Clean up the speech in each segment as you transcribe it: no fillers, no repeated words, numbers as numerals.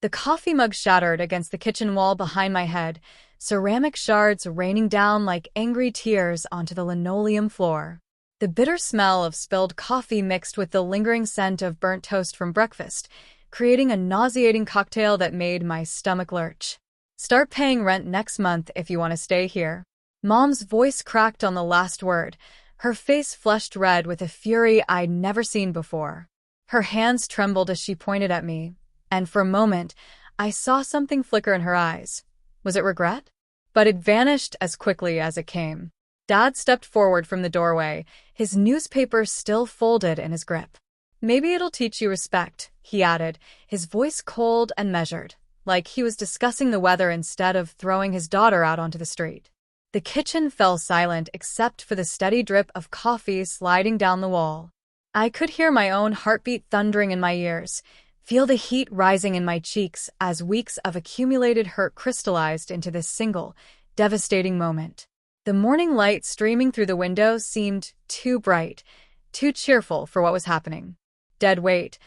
The coffee mug shattered against the kitchen wall behind my head, ceramic shards raining down like angry tears onto the linoleum floor. The bitter smell of spilled coffee mixed with the lingering scent of burnt toast from breakfast, creating a nauseating cocktail that made my stomach lurch. Start paying rent next month if you want to stay here. Mom's voice cracked on the last word, her face flushed red with a fury I'd never seen before. Her hands trembled as she pointed at me, and for a moment, I saw something flicker in her eyes. Was it regret? But it vanished as quickly as it came. Dad stepped forward from the doorway, his newspaper still folded in his grip. Maybe it'll teach you respect, he added, his voice cold and measured, like he was discussing the weather instead of throwing his daughter out onto the street. The kitchen fell silent except for the steady drip of coffee sliding down the wall. I could hear my own heartbeat thundering in my ears, feel the heat rising in my cheeks as weeks of accumulated hurt crystallized into this single, devastating moment. The morning light streaming through the window seemed too bright, too cheerful for what was happening. Dead weight.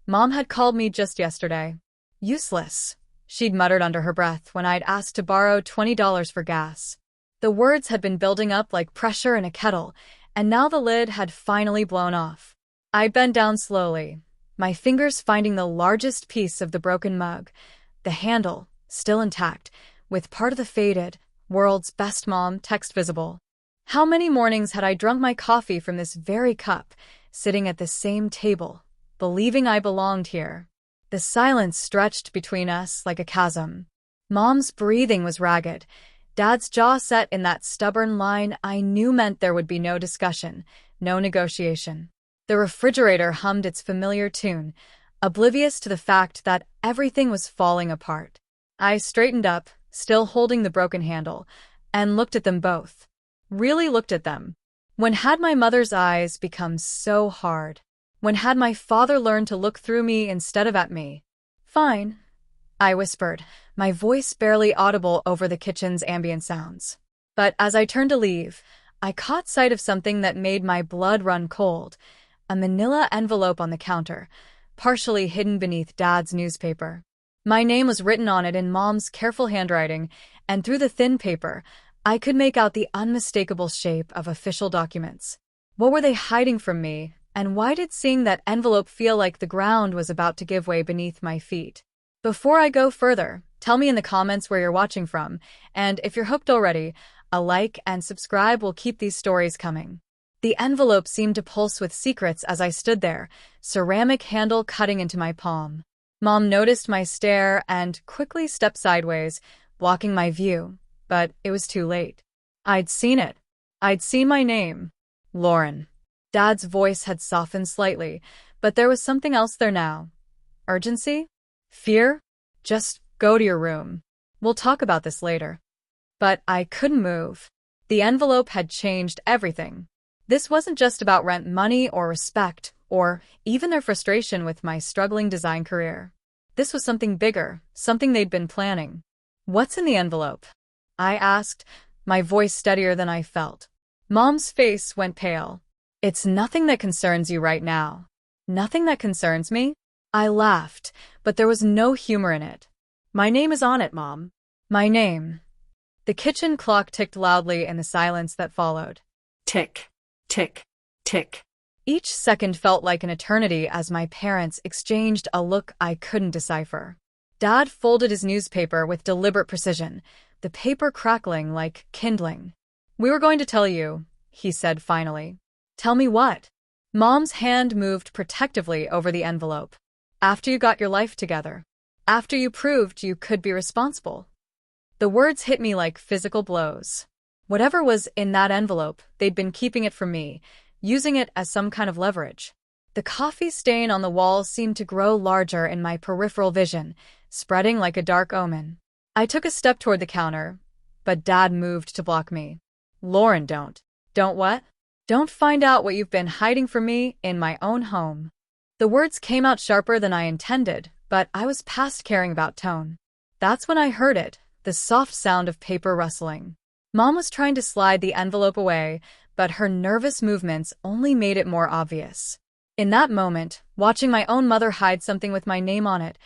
Mom had called me just yesterday. Useless, she'd muttered under her breath when I'd asked to borrow $20 for gas. The words had been building up like pressure in a kettle, and now the lid had finally blown off. I bent down slowly, my fingers finding the largest piece of the broken mug, the handle, still intact, with part of the faded, "World's Best Mom" text visible. How many mornings had I drunk my coffee from this very cup, sitting at the same table, believing I belonged here? The silence stretched between us like a chasm. Mom's breathing was ragged. Dad's jaw set in that stubborn line I knew meant there would be no discussion, no negotiation. The refrigerator hummed its familiar tune, oblivious to the fact that everything was falling apart. I straightened up, still holding the broken handle, and looked at them both. Really looked at them. When had my mother's eyes become so hard? When had my father learned to look through me instead of at me? Fine, I whispered, my voice barely audible over the kitchen's ambient sounds. But as I turned to leave, I caught sight of something that made my blood run cold, a manila envelope on the counter, partially hidden beneath Dad's newspaper. My name was written on it in Mom's careful handwriting, and through the thin paper, I could make out the unmistakable shape of official documents. What were they hiding from me, and why did seeing that envelope feel like the ground was about to give way beneath my feet? Before I go further, tell me in the comments where you're watching from, and if you're hooked already, a like and subscribe will keep these stories coming. The envelope seemed to pulse with secrets as I stood there, ceramic handle cutting into my palm. Mom noticed my stare and quickly stepped sideways, blocking my view, but it was too late. I'd seen it. I'd seen my name. Lauren. Dad's voice had softened slightly, but there was something else there now. Urgency? Fear? Just go to your room. We'll talk about this later. But I couldn't move. The envelope had changed everything. This wasn't just about rent money or respect, or even their frustration with my struggling design career. This was something bigger, something they'd been planning. What's in the envelope? I asked, my voice steadier than I felt. Mom's face went pale. It's nothing that concerns you right now. Nothing that concerns me? I laughed, but there was no humor in it. My name is on it, Mom. My name. The kitchen clock ticked loudly in the silence that followed. Tick, tick, tick. Each second felt like an eternity as my parents exchanged a look I couldn't decipher. Dad folded his newspaper with deliberate precision, the paper crackling like kindling. We were going to tell you, he said finally. Tell me what? Mom's hand moved protectively over the envelope. After you got your life together. After you proved you could be responsible. The words hit me like physical blows. Whatever was in that envelope, they'd been keeping it from me, using it as some kind of leverage. The coffee stain on the wall seemed to grow larger in my peripheral vision, spreading like a dark omen. I took a step toward the counter, but Dad moved to block me. Lauren, don't. Don't what? Don't find out what you've been hiding from me in my own home. The words came out sharper than I intended, but I was past caring about tone. That's when I heard it, the soft sound of paper rustling. Mom was trying to slide the envelope away, but her nervous movements only made it more obvious. In that moment, watching my own mother hide something with my name on it,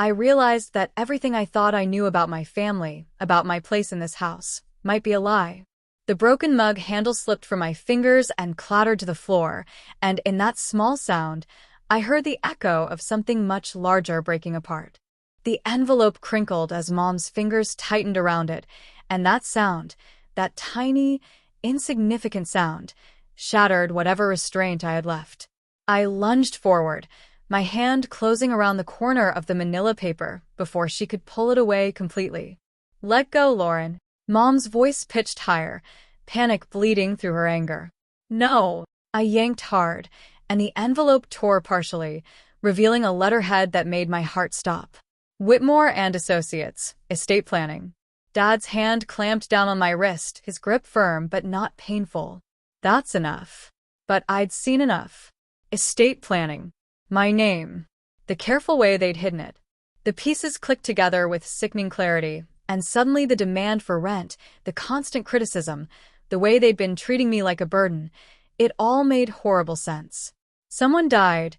I realized that everything I thought I knew about my family, about my place in this house, might be a lie. The broken mug handle slipped from my fingers and clattered to the floor, and in that small sound, I heard the echo of something much larger breaking apart. The envelope crinkled as Mom's fingers tightened around it, and that sound, that tiny, insignificant sound, shattered whatever restraint I had left. I lunged forward, my hand closing around the corner of the manila paper before she could pull it away completely. "Let go, Lauren." Mom's voice pitched higher, panic bleeding through her anger. "No." I yanked hard, and the envelope tore partially, revealing a letterhead that made my heart stop. Whitmore and Associates, Estate Planning. Dad's hand clamped down on my wrist, his grip firm but not painful. That's enough. But I'd seen enough. Estate planning. My name. The careful way they'd hidden it. The pieces clicked together with sickening clarity, and suddenly the demand for rent, the constant criticism, the way they'd been treating me like a burden, it all made horrible sense. "Someone died,"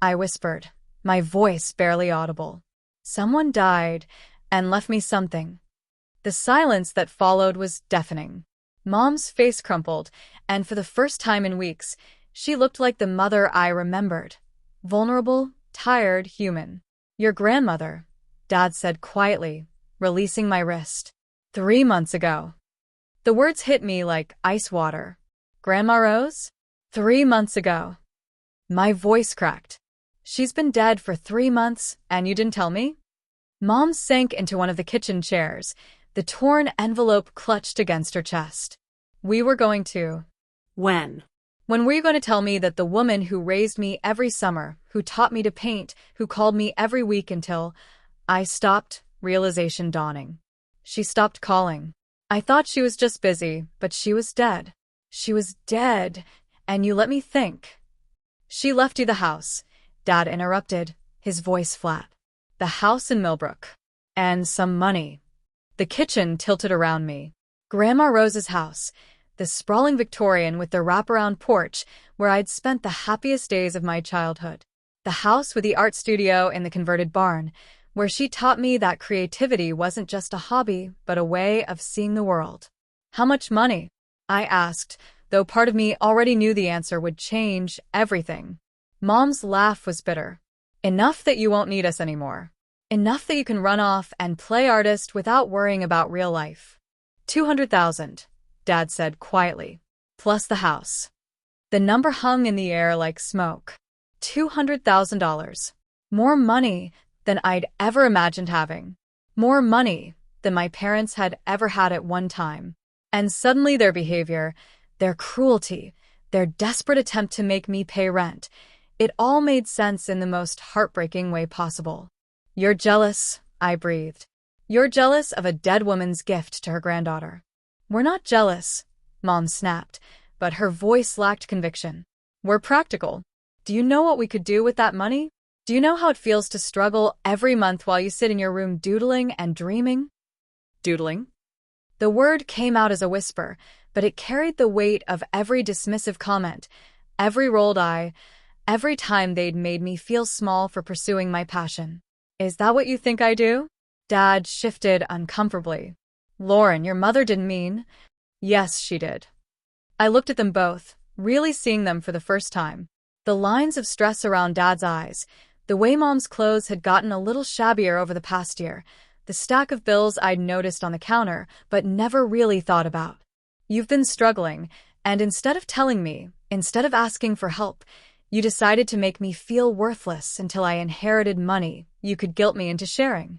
I whispered, my voice barely audible. "Someone died and left me something." The silence that followed was deafening. Mom's face crumpled, and for the first time in weeks, she looked like the mother I remembered. Vulnerable, tired, human. "Your grandmother," Dad said quietly, releasing my wrist. 3 months ago." The words hit me like ice water. "Grandma Rose? 3 months ago." My voice cracked. "She's been dead for 3 months, and you didn't tell me?" Mom sank into one of the kitchen chairs, the torn envelope clutched against her chest. "We were going to." "When?" "When were you going to tell me that the woman who raised me every summer, who taught me to paint, who called me every week until—" I stopped, realization dawning. She stopped calling. I thought she was just busy, but she was dead. She was dead, and you let me think. "She left you the house," Dad interrupted, his voice flat. "The house in Millbrook. And some money." The kitchen tilted around me. Grandma Rose's house, the sprawling Victorian with the wraparound porch where I'd spent the happiest days of my childhood. The house with the art studio in the converted barn, where she taught me that creativity wasn't just a hobby, but a way of seeing the world. "How much money?" I asked, though part of me already knew the answer would change everything. Mom's laugh was bitter. "Enough that you won't need us anymore. Enough that you can run off and play artist without worrying about real life." 200,000, Dad said quietly. "Plus the house." The number hung in the air like smoke. $200,000. More money than I'd ever imagined having. More money than my parents had ever had at one time. And suddenly their behavior, their cruelty, their desperate attempt to make me pay rent, it all made sense in the most heartbreaking way possible. "You're jealous," I breathed. "You're jealous of a dead woman's gift to her granddaughter." "We're not jealous," Mom snapped, but her voice lacked conviction. "We're practical. Do you know what we could do with that money? Do you know how it feels to struggle every month while you sit in your room doodling and dreaming?" "Doodling?" The word came out as a whisper, but it carried the weight of every dismissive comment, every rolled eye, every time they'd made me feel small for pursuing my passion. "Is that what you think I do?" Dad shifted uncomfortably. "Lauren, your mother didn't mean—" "Yes, she did." I looked at them both, really seeing them for the first time. The lines of stress around Dad's eyes, the way Mom's clothes had gotten a little shabbier over the past year, the stack of bills I'd noticed on the counter but never really thought about. "You've been struggling, and instead of telling me, instead of asking for help, you decided to make me feel worthless until I inherited money you could guilt me into sharing."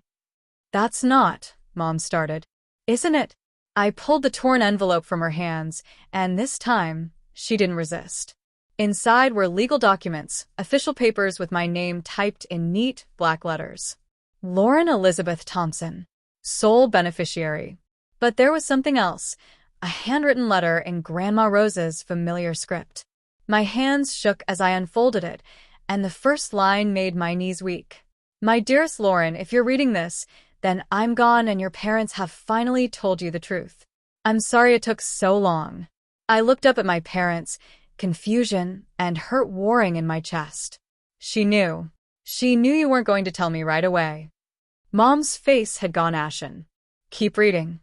"That's not," Mom started. "Isn't it?" I pulled the torn envelope from her hands, and this time, she didn't resist. Inside were legal documents, official papers with my name typed in neat, black letters. Lauren Elizabeth Thompson, sole beneficiary. But there was something else, a handwritten letter in Grandma Rose's familiar script. My hands shook as I unfolded it, and the first line made my knees weak. "My dearest Lauren, if you're reading this, then I'm gone and your parents have finally told you the truth. I'm sorry it took so long." I looked up at my parents, confusion and hurt warring in my chest. She knew. She knew you weren't going to tell me right away." Mom's face had gone ashen. Keep reading.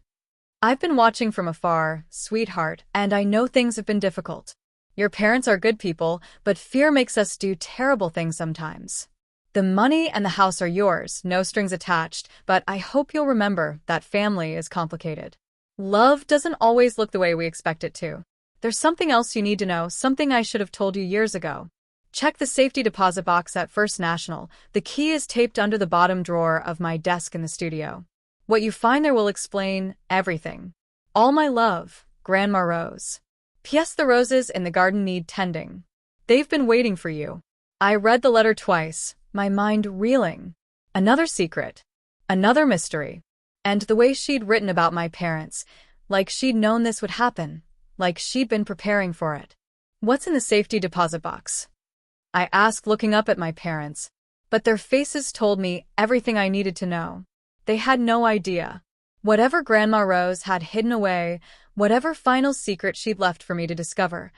I've been watching from afar, sweetheart, and I know things have been difficult. Your parents are good people, but fear makes us do terrible things sometimes. The money and the house are yours, no strings attached, but I hope you'll remember that family is complicated. Love doesn't always look the way we expect it to. There's something else you need to know, something I should have told you years ago. Check the safety deposit box at First National. The key is taped under the bottom drawer of my desk in the studio. What you find there will explain everything. All my love, Grandma Rose. P.S. The roses in the garden need tending. They've been waiting for you. I read the letter twice, my mind reeling. Another secret. Another mystery. And the way she'd written about my parents, like she'd known this would happen, like she'd been preparing for it. What's in the safety deposit box? I asked, looking up at my parents, but their faces told me everything I needed to know. They had no idea. Whatever Grandma Rose had hidden away, whatever final secret she'd left for me to discover,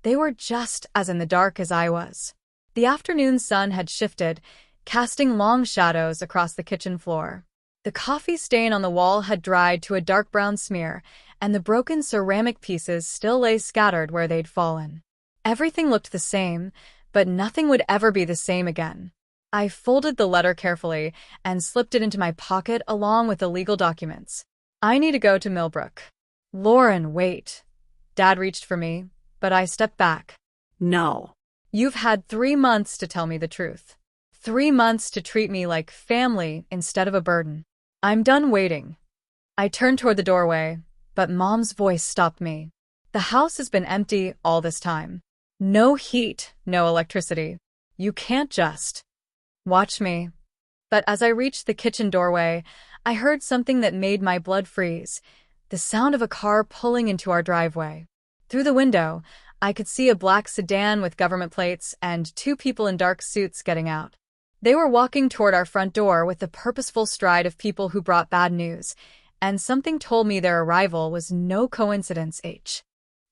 they were just as in the dark as I was. The afternoon sun had shifted, casting long shadows across the kitchen floor. The coffee stain on the wall had dried to a dark brown smear, and the broken ceramic pieces still lay scattered where they'd fallen. Everything looked the same, but nothing would ever be the same again. I folded the letter carefully and slipped it into my pocket along with the legal documents. I need to go to Millbrook. Lauren, wait. Dad reached for me, but I stepped back. No. You've had 3 months to tell me the truth. 3 months to treat me like family instead of a burden. I'm done waiting. I turned toward the doorway, but Mom's voice stopped me. The house has been empty all this time. No heat, no electricity. You can't just watch me. But as I reached the kitchen doorway, I heard something that made my blood freeze. The sound of a car pulling into our driveway. Through the window, I could see a black sedan with government plates and 2 people in dark suits getting out. They were walking toward our front door with the purposeful stride of people who brought bad news, and something told me their arrival was no coincidence.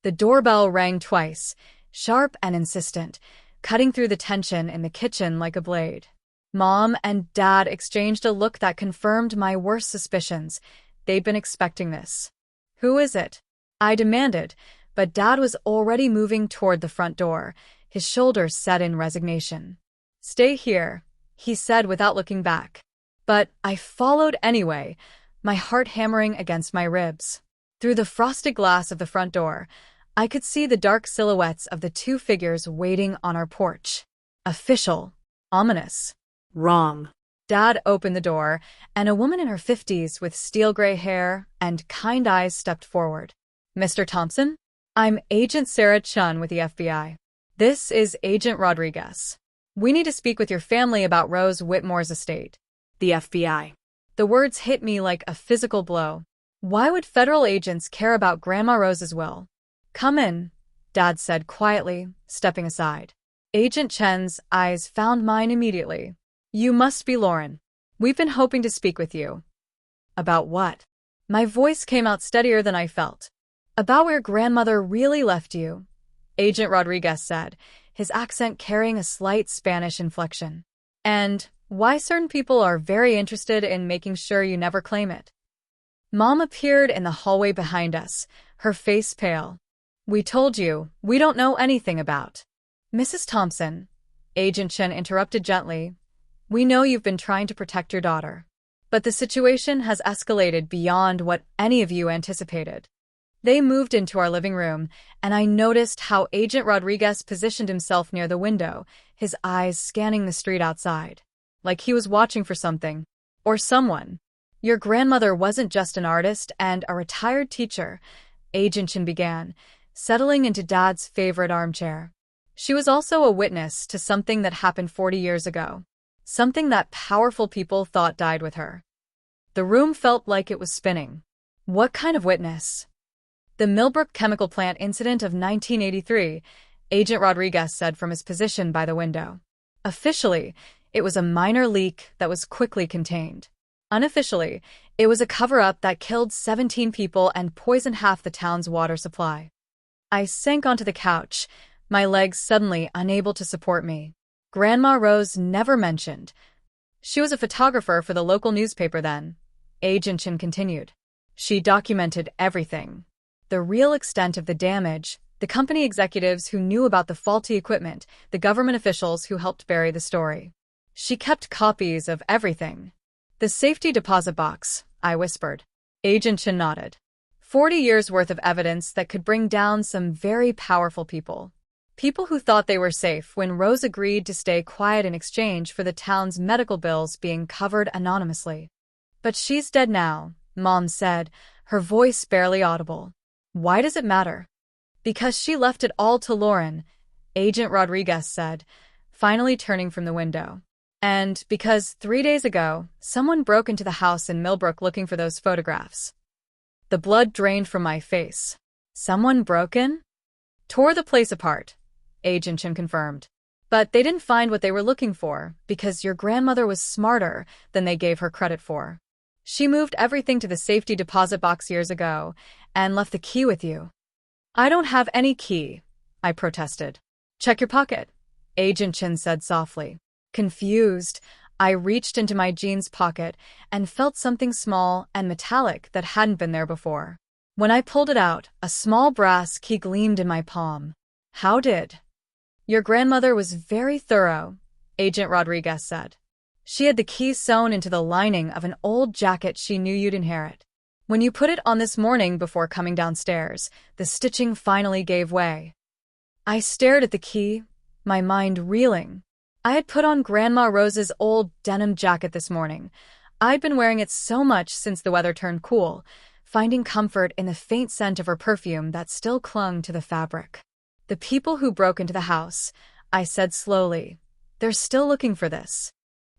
The doorbell rang twice, sharp and insistent, cutting through the tension in the kitchen like a blade. Mom and Dad exchanged a look that confirmed my worst suspicions. They'd been expecting this. Who is it? I demanded, but Dad was already moving toward the front door, his shoulders set in resignation. Stay here, he said without looking back. But I followed anyway, my heart hammering against my ribs. Through the frosted glass of the front door, I could see the dark silhouettes of the 2 figures waiting on our porch. Official. Ominous. Wrong. Dad opened the door, and a woman in her 50s with steel-gray hair and kind eyes stepped forward. Mr. Thompson? I'm Agent Sarah Chun with the FBI. This is Agent Rodriguez. We need to speak with your family about Rose Whitmore's estate. The FBI. The words hit me like a physical blow. Why would federal agents care about Grandma Rose's will? Come in, Dad said quietly, stepping aside. Agent Chen's eyes found mine immediately. You must be Lauren. We've been hoping to speak with you. About what? My voice came out steadier than I felt. About where grandmother really left you, Agent Rodriguez said, his accent carrying a slight Spanish inflection. And why certain people are very interested in making sure you never claim it. Mom appeared in the hallway behind us, her face pale. We told you, we don't know anything about. Mrs. Thompson, Agent Chen interrupted gently, we know you've been trying to protect your daughter. But the situation has escalated beyond what any of you anticipated. They moved into our living room, and I noticed how Agent Rodriguez positioned himself near the window, his eyes scanning the street outside. Like he was watching for something. Or someone. Your grandmother wasn't just an artist and a retired teacher, Agent Chen began, settling into Dad's favorite armchair. She was also a witness to something that happened 40 years ago. Something that powerful people thought died with her. The room felt like it was spinning. What kind of witness? The Millbrook chemical plant incident of 1983, Agent Rodriguez said from his position by the window. Officially, it was a minor leak that was quickly contained. Unofficially, it was a cover-up that killed 17 people and poisoned half the town's water supply. I sank onto the couch, my legs suddenly unable to support me. Grandma Rose never mentioned. She was a photographer for the local newspaper then. Agent Chin continued. She documented everything. The real extent of the damage, the company executives who knew about the faulty equipment, the government officials who helped bury the story. She kept copies of everything. The safety deposit box, I whispered. Agent Chin nodded. 40 years worth of evidence that could bring down some very powerful people. People who thought they were safe when Rose agreed to stay quiet in exchange for the town's medical bills being covered anonymously. But she's dead now, Mom said, her voice barely audible. Why does it matter? Because she left it all to Lauren, Agent Rodriguez said, finally turning from the window. And because 3 days ago, someone broke into the house in Millbrook looking for those photographs. The blood drained from my face. Someone broke in? Tore the place apart, Agent Chin confirmed. But they didn't find what they were looking for because your grandmother was smarter than they gave her credit for. She moved everything to the safety deposit box years ago and left the key with you. I don't have any key, I protested. Check your pocket, Agent Chin said softly. Confused, I reached into my jeans pocket and felt something small and metallic that hadn't been there before. When I pulled it out, a small brass key gleamed in my palm. How did? Your grandmother was very thorough, Agent Rodriguez said. She had the key sewn into the lining of an old jacket she knew you'd inherit. When you put it on this morning before coming downstairs, the stitching finally gave way. I stared at the key, my mind reeling. I had put on Grandma Rose's old denim jacket this morning. I'd been wearing it so much since the weather turned cool, finding comfort in the faint scent of her perfume that still clung to the fabric. The people who broke into the house, I said slowly, they're still looking for this.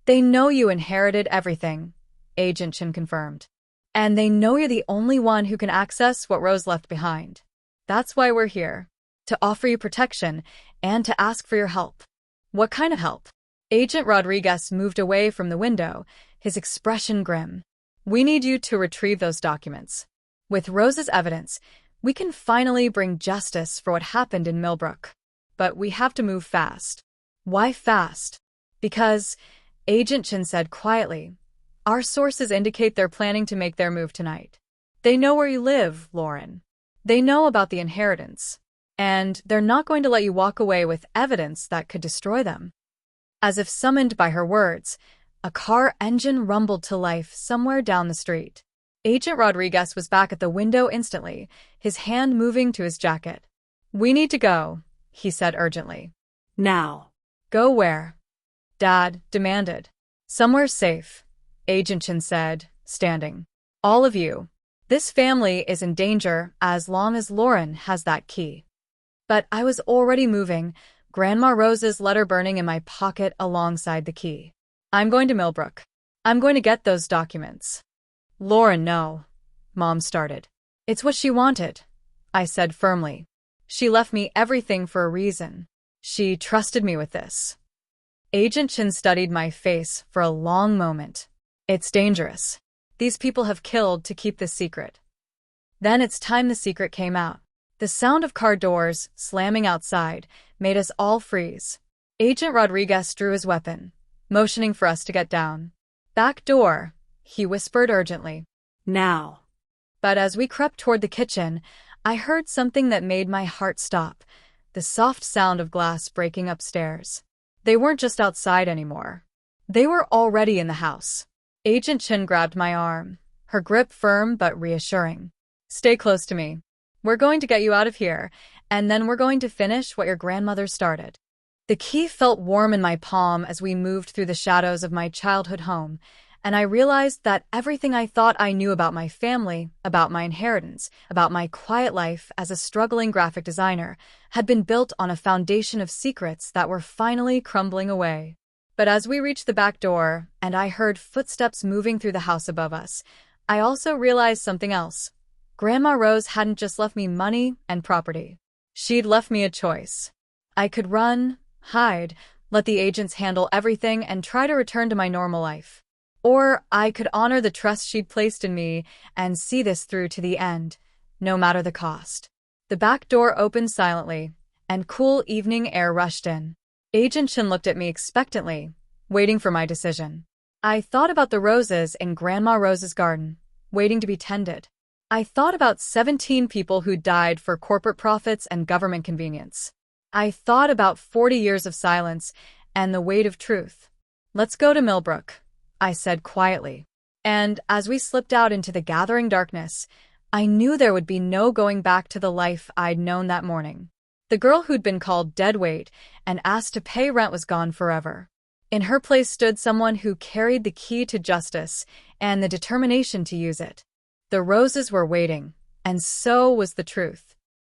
They know you inherited everything, Agent Chin confirmed. And they know you're the only one who can access what Rose left behind. That's why we're here. To offer you protection and to ask for your help. What kind of help? Agent Rodriguez moved away from the window, his expression grim. We need you to retrieve those documents. With Rose's evidence, we can finally bring justice for what happened in Millbrook. But we have to move fast. Why fast? Because, Agent Chin said quietly, our sources indicate they're planning to make their move tonight. They know where you live, Lauren. They know about the inheritance. And they're not going to let you walk away with evidence that could destroy them. As if summoned by her words, a car engine rumbled to life somewhere down the street. Agent Rodriguez was back at the window instantly, his hand moving to his jacket. We need to go, he said urgently. Now. Go where? Dad demanded. Somewhere safe, Agent Chin said, standing. All of you. This family is in danger as long as Lauren has that key. But I was already moving, Grandma Rose's letter burning in my pocket alongside the key. I'm going to Millbrook. I'm going to get those documents. Lauren, no. Mom started. It's what she wanted, I said firmly. She left me everything for a reason. She trusted me with this. Agent Chin studied my face for a long moment. It's dangerous. These people have killed to keep this secret. Then it's time the secret came out. The sound of car doors slamming outside made us all freeze. Agent Rodriguez drew his weapon, motioning for us to get down. Back door, he whispered urgently. Now. But as we crept toward the kitchen, I heard something that made my heart stop, the soft sound of glass breaking upstairs. They weren't just outside anymore. They were already in the house. Agent Chin grabbed my arm, her grip firm but reassuring. Stay close to me. We're going to get you out of here, and then we're going to finish what your grandmother started. The key felt warm in my palm as we moved through the shadows of my childhood home, and I realized that everything I thought I knew about my family, about my inheritance, about my quiet life as a struggling graphic designer, had been built on a foundation of secrets that were finally crumbling away. But as we reached the back door, and I heard footsteps moving through the house above us, I also realized something else. Grandma Rose hadn't just left me money and property. She'd left me a choice. I could run, hide, let the agents handle everything and try to return to my normal life. Or I could honor the trust she'd placed in me and see this through to the end, no matter the cost. The back door opened silently, and cool evening air rushed in. Agent Chin looked at me expectantly, waiting for my decision. I thought about the roses in Grandma Rose's garden, waiting to be tended. I thought about 17 people who died for corporate profits and government convenience. I thought about 40 years of silence and the weight of truth. "Let's go to Millbrook," I said quietly. And as we slipped out into the gathering darkness, I knew there would be no going back to the life I'd known that morning. The girl who'd been called deadweight and asked to pay rent was gone forever. In her place stood someone who carried the key to justice and the determination to use it. The roses were waiting, and so was the truth.